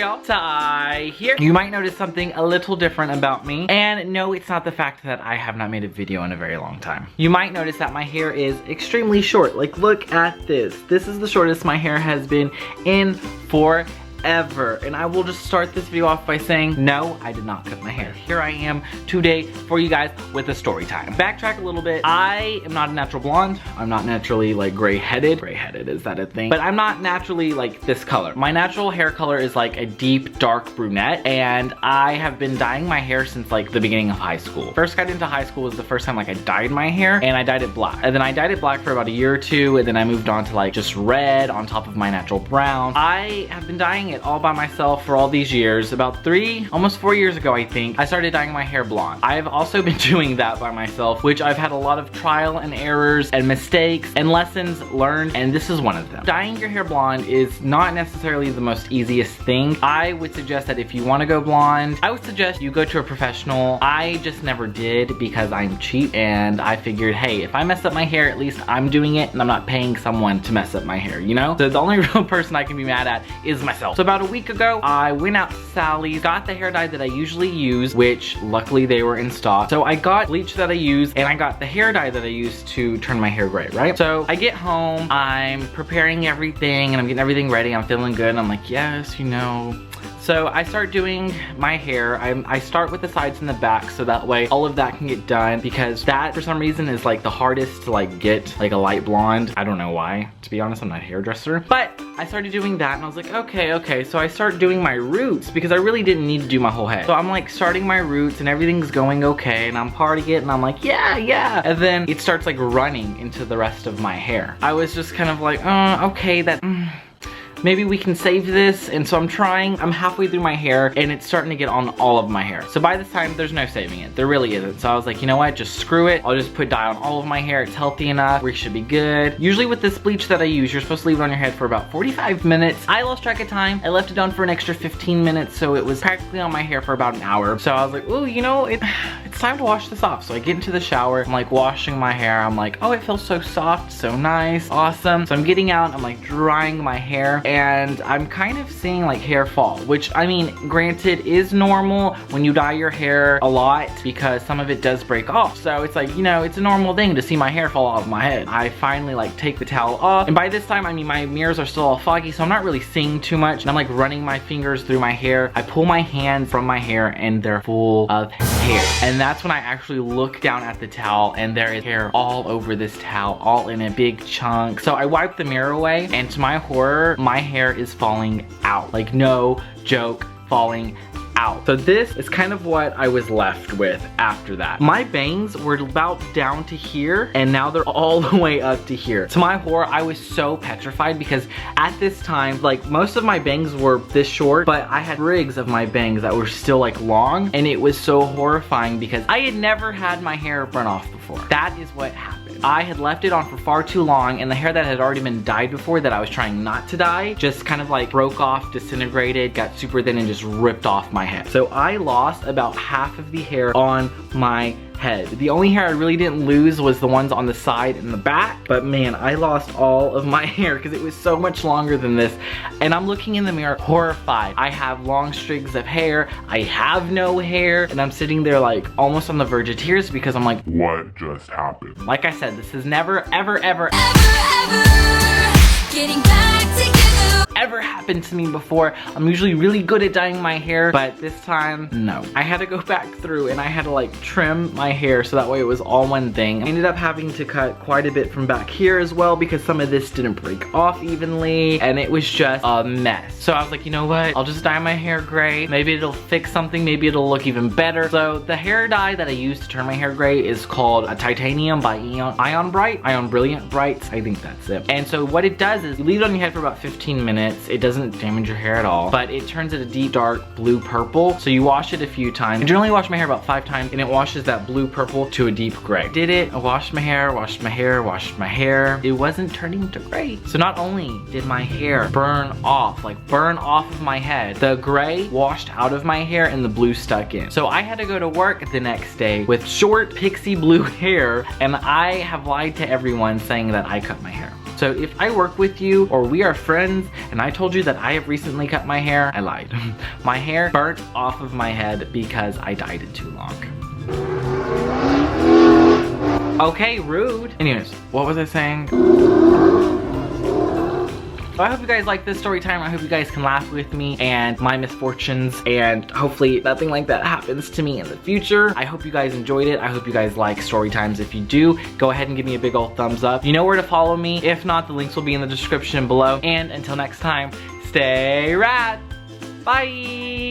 y'all, Tye here. You might notice something a little different about me, and no, it's not the fact that I have not made a video in a very long time. You might notice that my hair is extremely short. Like, look at this. This is the shortest my hair has been in forever. And I will just start this video off by saying, no, I did not cut my hair. Here I am today for you guys with a story time. Backtrack a little bit. I am not a natural blonde. I'm not naturally like gray-headed. Gray-headed, is that a thing? But I'm not naturally like this color. My natural hair color is like a deep, dark brunette, and I have been dyeing my hair since like the beginning of high school. First got into high school was the first time like I dyed my hair, and I dyed it black. And then I dyed it black for about a year or two, and then I moved on to like just red on top of my natural brown. I have been dyeing it all by myself for all these years. About almost 4 years ago, I think, I started dyeing my hair blonde. I've also been doing that by myself, which I've had a lot of trial and errors and mistakes and lessons learned, and this is one of them. Dyeing your hair blonde is not necessarily the most easiest thing. I would suggest that if you want to go blonde, I would suggest you go to a professional. I just never did because I'm cheap, and I figured, hey, if I mess up my hair, at least I'm doing it and I'm not paying someone to mess up my hair, you know? So the only real person I can be mad at is myself. So about a week ago, I went out to Sally's, got the hair dye that I usually use, which luckily they were in stock. So I got bleach that I use, and I got the hair dye that I use to turn my hair gray, right? So I get home, I'm preparing everything, and I'm getting everything ready. I'm feeling good, and I'm like, yes, you know. So I start doing my hair. I start with the sides and the back, so that way all of that can get done, because that for some reason is like the hardest to like get like a light blonde. I don't know why, to be honest. I'm not a hairdresser, but I started doing that, and I was like, okay. So I start doing my roots because I really didn't need to do my whole head. So I'm like starting my roots and everything's going okay, and I'm partying it, and I'm like, yeah. And then it starts like running into the rest of my hair. I was just kind of like, okay, maybe we can save this. And so I'm halfway through my hair, and it's starting to get on all of my hair. So by this time, there's no saving it. There really isn't. So I was like, you know what? Just screw it. I'll just put dye on all of my hair. It's healthy enough. We should be good. Usually with this bleach that I use, you're supposed to leave it on your head for about 45 minutes. I lost track of time. I left it on for an extra 15 minutes, so it was practically on my hair for about an hour. So I was like, oh, you know, it's time to wash this off. So I get into the shower. I'm like washing my hair. I'm like, oh, it feels so soft, so nice, awesome. So I'm getting out. I'm like drying my hair, and I'm kind of seeing like hair fall, which, I mean, granted, is normal when you dye your hair a lot because some of it does break off. So it's like, you know, it's a normal thing to see my hair fall off my head. I finally like take the towel off, and by this time, I mean, my mirrors are still all foggy, so I'm not really seeing too much. And I'm like running my fingers through my hair. I pull my hand from my hair, and they're full of hair. And that's when I actually look down at the towel, and there is hair all over this towel, all in a big chunk. So I wipe the mirror away, and to my horror, my hair is falling out. Like, no joke, falling out. So this is kind of what I was left with after that. My bangs were about down to here, and now they're all the way up to here. To my horror, I was so petrified because at this time, like, most of my bangs were this short, but I had rigs of my bangs that were still like long, and it was so horrifying because I had never had my hair burn off before. That is what happened. I had left it on for far too long, and the hair that had already been dyed before that I was trying not to dye just kind of like broke off, disintegrated, got super thin, and just ripped off my head. So I lost about half of the hair on my head. The only hair I really didn't lose was the ones on the side and the back, but man, I lost all of my hair because it was so much longer than this, and I'm looking in the mirror horrified. I have long streaks of hair, I have no hair, and I'm sitting there like almost on the verge of tears because I'm like, what just happened? Like I said, this has never, ever getting back together. Ever happened to me before. I'm usually really good at dyeing my hair, but this time, no. I had to go back through, and I had to like trim my hair so that way it was all one thing. I ended up having to cut quite a bit from back here as well because some of this didn't break off evenly, and it was just a mess. So I was like, you know what? I'll just dye my hair gray. Maybe it'll fix something. Maybe it'll look even better. So the hair dye that I use to turn my hair gray is called a Titanium by Ion Brilliant Brights. I think that's it. And so what it does is you leave it on your head for about 15 minutes. It doesn't damage your hair at all, but it turns it a deep dark blue purple. So you wash it a few times. I generally wash my hair about 5 times, and it washes that blue purple to a deep gray. Did it, I washed my hair, washed my hair. It wasn't turning to gray. So not only did my hair burn off of my head, the gray washed out of my hair and the blue stuck in. So I had to go to work the next day with short pixie blue hair, and I have lied to everyone saying that I cut my hair. So if I work with you or we are friends and I told you that I have recently cut my hair, I lied. My hair burnt off of my head because I dyed it too long. Okay, rude. Anyways, what was I saying? So I hope you guys like this story time. I hope you guys can laugh with me and my misfortunes, and hopefully nothing like that happens to me in the future. I hope you guys enjoyed it. I hope you guys like story times. If you do, go ahead and give me a big old thumbs up. You know where to follow me. If not, the links will be in the description below. And until next time, stay rad. Bye.